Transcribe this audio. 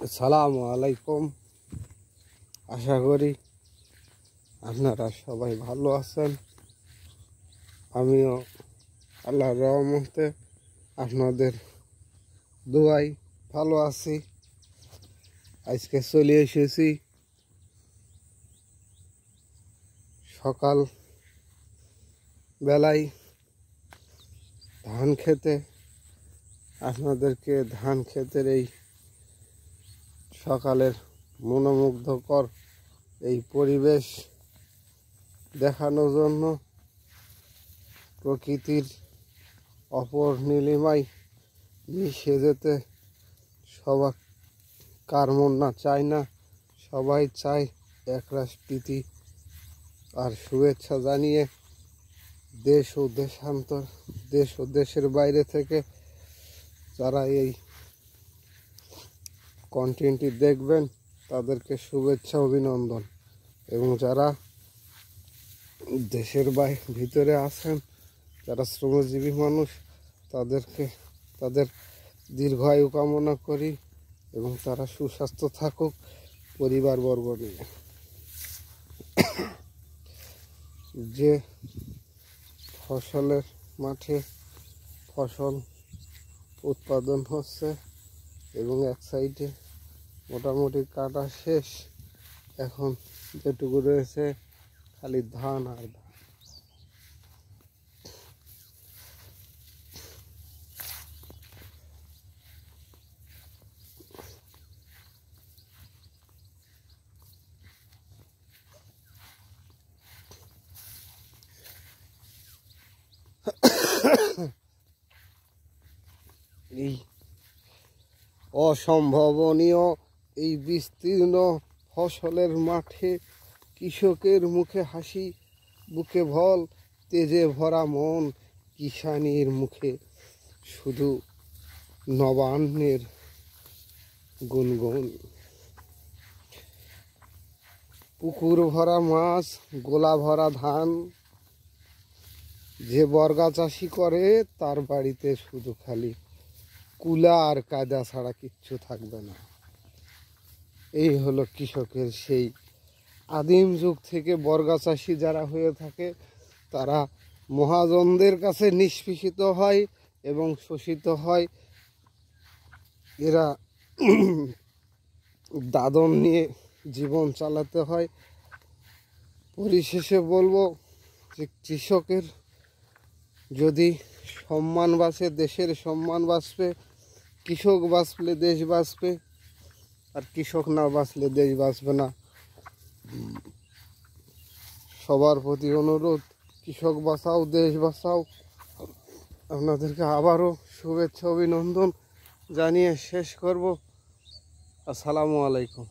আসসালামু আলাইকুম। আশা করি আপনারা সবাই ভালো আছেন। আমিও আল্লাহর রহমতে আপনাদের দোয়ায় ভালো আছি। আজকে চলে এসেছি সকাল বেলায় ধান খেতে। আপনাদেরকে ধান ক্ষেতের এই সকালের মনোমুগ্ধকর এই পরিবেশ দেখানোর জন্য, প্রকৃতির অপর নীলিমায় মিশে যেতে সবাই কার মন না চায় না। সবাই চায় একরাশ প্রীতি আর শুভেচ্ছা জানিয়ে দেশ ও দেশান্তর, দেশ ও দেশের বাইরে থেকে যারা এই কন্টেন্টটি দেখবেন তাদেরকে শুভেচ্ছা অভিনন্দন, এবং যারা দেশের ভিতরে আছেন, যারা শ্রমজীবী মানুষ, তাদের দীর্ঘায়ু কামনা করি এবং তারা সুস্বাস্থ্য থাকুক পরিবারবর্গ নিয়ে। যে ফসলের মাঠে ফসল উৎপাদন হচ্ছে এবং এক সাইডে মোটামুটি কাটা শেষ, এখন যেটুকু রয়েছে খালি ধান আর ধান। এই অসম্ভাবনীয় এই বিস্তীর্ণ ফসলের মাঠে কৃষকের মুখে হাসি, বুকে ভল, তেজে ভরা মন, কিষানির মুখে শুধু নবান্নের গুনগুন। পুকুর ভরা মাছ, গোলা ভরা ধান, যে বর্গা চাষি করে তার বাড়িতে শুধু খালি কুলা আর কায়দা ছাড়া কিচ্ছু থাকবে না। এই হলো কৃষকের সেই আদিম যুগ থেকে বর্গা চাষি যারা হয়ে থাকে তারা মহাজনদের কাছে নিষ্পেষিত হয় এবং শোষিত হয়। এরা দাদন নিয়ে জীবন চালাতে হয়। পরিশেষে বলবো যে কৃষকের যদি সম্মান বাঁচে, দেশের সম্মান বাঁচবে। কৃষক বাঁচলে দেশ বাঁচবে, আর কৃষক না বাঁচলে দেশ বাঁচবে না। সবার প্রতি অনুরোধ, কৃষক বাঁচাও, দেশ বাঁচাও। আপনাদেরকে আবারও শুভেচ্ছা অভিনন্দন জানিয়ে শেষ করব। আসসালামু আলাইকুম।